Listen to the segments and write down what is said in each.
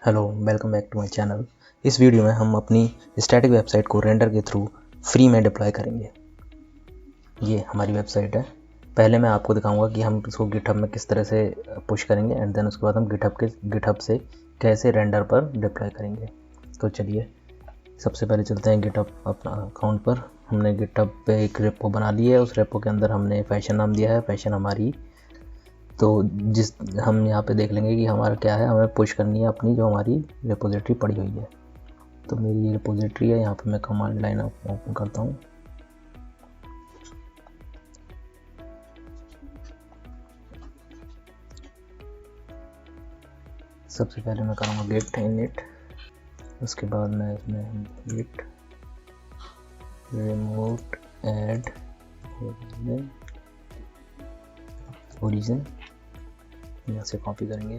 Hello, welcome back to my channel. इस video में हम अपनी स्टैटिक वेबसाइट को रेंडर के थ्रू फ्री में डिप्लॉय करेंगे। ये हमारी वेबसाइट है। पहले मैं आपको दिखाऊंगा कि हम इसको गिटहब में किस तरह से पुश करेंगे एंड देन उसके बाद हम गिटहब से कैसे रेंडर पर डिप्लॉय करेंगे। तो चलिए सबसे पहले चलते हैं गिटहब अपना अकाउंट पर। हमने गिटहब पे एक रेपो बना ली है। उस रेपो के अंदर हमने फैशन नाम दिया है, फैशन हमारी। तो जिस हम यहाँ पे देख लेंगे कि हमारा क्या है, हमें पुश करनी है अपनी जो हमारी रिपोजिटरी पड़ी हुई है। तो मेरी ये रिपोजिटरी है। यहाँ पे मैं कमांड लाइन ओपन करता हूँ। सबसे पहले मैं करूँगा गेट इनिट। उसके बाद मैं इसमें गेट रिमोट ऐड ओरिजिन यहाँ से कॉपी करेंगे,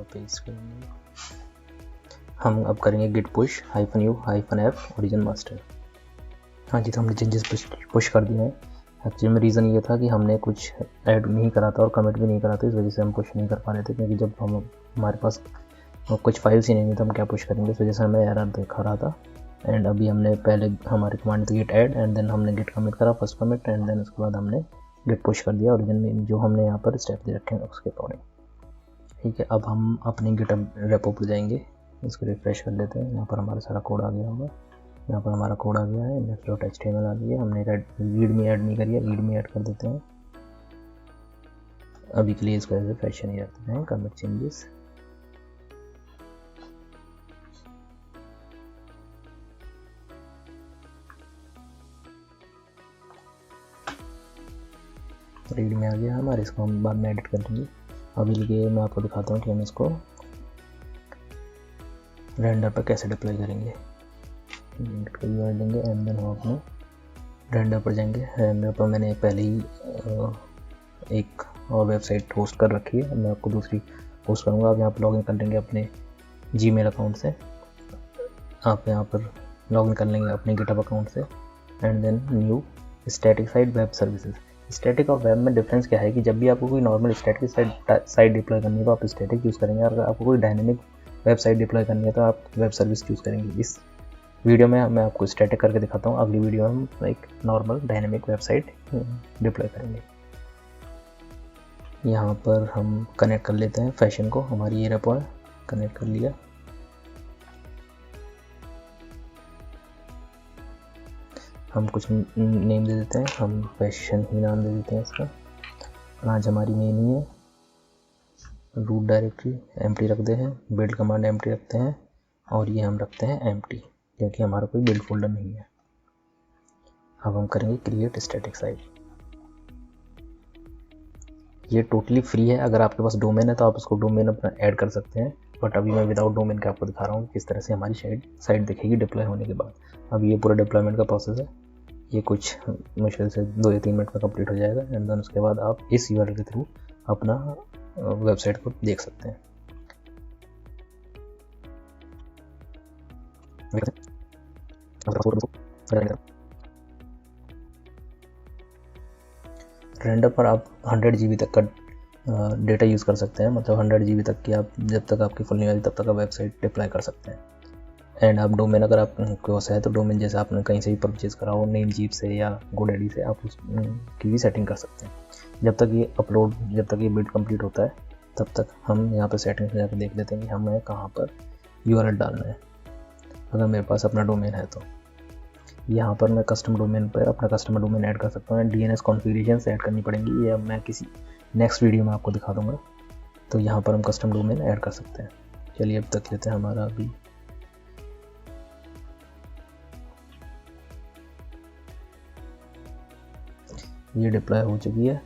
पेस्ट करेंगे। हम अब करेंगे Git push -u-f origin master. हाँ जी, तो हमने चेंजेस पुश कर दिए हैं। एक्चुअली में रीज़न ये था कि हमने कुछ ऐड नहीं करा था और कमेंट भी नहीं करा था, इस वजह से हम पुश नहीं कर पा रहे थे। क्योंकि जब हमारे पास कुछ फाइल्स ही नहीं थी तो हम क्या पुश करेंगे, इस वजह से हमें एरर दिखा रहा था। एंड अभी हमने पहले हमारी कमांड थी गिट ऐड एंड देन हमने गिट कमिट करा, फर्स्ट कमिट, एंड देन उसके बाद हमने गिट पुश कर दिया ओरिजिन में जो हमने यहाँ पर स्टेप दे रखे हैं उसके अकॉर्डिंग। ठीक है, अब हम अपने गिटहब रेपो पर जाएंगे। इसको रिफ्रेश कर लेते हैं। यहाँ पर हमारा सारा कोड आ गया होगा। यहाँ पर हमारा कोड आ गया है, index.html आ गई है। हमने रीड में ऐड नहीं करी है, रीड में ऐड कर देते हैं। अभी के लिए इसको ऐसे फैशन ही रखते हैं, कमिट चेंजेस। रीड में आ गया हमारे, इसको हम बाद में एडिट कर देंगे। अभी के लिए मैं आपको दिखाता हूँ कि हम इसको रेंडर पर कैसे डिप्लॉय करेंगे। लेंगे एंड देन हम अपने रेंडर पर जाएंगे। रेंडर पर मैंने पहले ही एक और वेबसाइट होस्ट कर रखी है, मैं आपको दूसरी होस्ट करूँगा। आप यहाँ पर लॉगिन कर लेंगे अपने जीमेल अकाउंट से। आप यहाँ पर लॉगिन कर लेंगे अपने गिटहब अकाउंट से and then new static site web services. Static और वेब में डिफरेंस क्या है कि जब भी आपको कोई नॉर्मल स्टैटिक साइट डिप्लॉय करनी है तो आप स्टैटिक यूज़ करेंगे, और अगर आपको कोई डायनेमिक वेबसाइट डिप्लॉय करनी है तो आप वेब सर्विस यूज़ करेंगे। इस वीडियो में मैं आपको स्टैटिक करके दिखाता हूँ, अगली वीडियो में हम एक नॉर्मल डायनेमिक वेबसाइट डिप्लॉय करेंगे। यहाँ पर हम कनेक्ट कर लेते हैं फैशन को, हमारी ये रेपो है, कनेक्ट कर लिया। हम कुछ नेम दे देते हैं, हम फैशन ही नाम दे देते हैं इसका। ब्रांच हमारी मेन ही है। रूट डायरेक्टरी एम्प्टी रखते हैं, बिल्ड कमांड एम्प्टी रखते हैं, और ये हम रखते हैं एम्प्टी क्योंकि हमारा कोई बिल्ड फोल्डर नहीं है। अब हम करेंगे क्रिएट स्टैटिक साइट। ये टोटली फ्री है। अगर आपके पास डोमेन है तो आप उसको डोमेन अपना ऐड कर सकते हैं, बट अभी मैं विदाउट डोमेन के आपको दिखा रहा हूँ किस तरह से हमारी साइट दिखेगी डिप्लॉय होने के बाद। अब ये पूरा डिप्लॉयमेंट का प्रोसेस है, ये कुछ मुश्किल से 2 या 3 मिनट में कंप्लीट हो जाएगा। एंड देन उसके बाद आप इस यूआरएल के थ्रू अपना वेबसाइट को देख सकते हैं। रेंडर पर आप 100 GB तक का डेटा यूज़ कर सकते हैं, मतलब 100 GB तक की आप जब तक आपकी फुल नहीं आती तब तक आप वेबसाइट डिप्लॉय कर सकते हैं। एंड आप डोमेन अगर आपके पास है तो डोमेन जैसे आपने कहीं से भी परचेज करा हो, नेमजीप से या गोडैडी से, आप उसकी भी सेटिंग कर सकते हैं। जब तक ये बिल्ड कंप्लीट होता है तब तक हम यहाँ पर सेटिंग्स में जाकर देख लेते हैं कि हमें कहाँ पर यूआरएल डालना है। अगर मेरे पास अपना डोमेन है तो यहाँ पर मैं कस्टम डोमेन पर अपना कस्टमर डोमेन ऐड कर सकता हूँ। डीएनएस कॉन्फ़िगरेशन से ऐड करनी पड़ेंगी, ये अब मैं किसी नेक्स्ट वीडियो में आपको दिखा दूँगा। तो यहाँ पर हम कस्टम डोमेन ऐड कर सकते हैं। चलिए अब तक लेते हैं हमारा अभी ये डिप्लॉय हो चुकी है।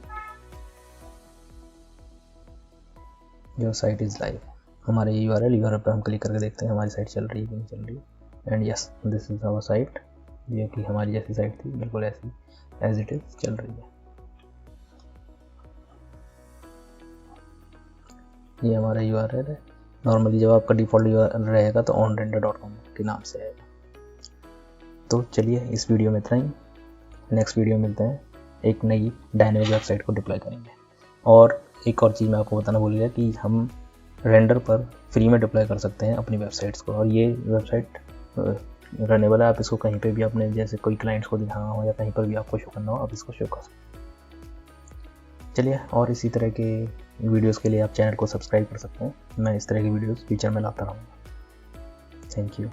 Your site is live. हमारे यूआरएल पर हम क्लिक करके देखते हैं हमारी साइट चल रही है कि नहीं चल रही है। And yes, this is our site. ये कि हमारी जैसी साइट थी बिल्कुल ऐसी एज इट इज़ चल रही है। ये हमारा यूआरएल है। नॉर्मली जब आपका डिफ़ॉल्ट यूआरएल रहेगा तो onrender.com के नाम से आएगा। तो चलिए इस वीडियो में इतना ही। नेक्स्ट वीडियो में मिलते हैं, एक नई डायनेमिक वेबसाइट को डिप्लॉय करेंगे। और एक और चीज़ मैं आपको बताना भूल गया कि हम रेंडर पर फ्री में डिप्लॉय कर सकते हैं अपनी वेबसाइट्स को। और ये वेबसाइट रनेबल है, आप इसको कहीं पे भी अपने जैसे कोई क्लाइंट्स को दिखाना हो या कहीं पर भी आपको शो करना हो, आप इसको शो कर सकते हैं। चलिए, और इसी तरह के वीडियोस के लिए आप चैनल को सब्सक्राइब कर सकते हैं। मैं इस तरह की वीडियोस फ्यूचर में लाता रहूँगा। Thank you.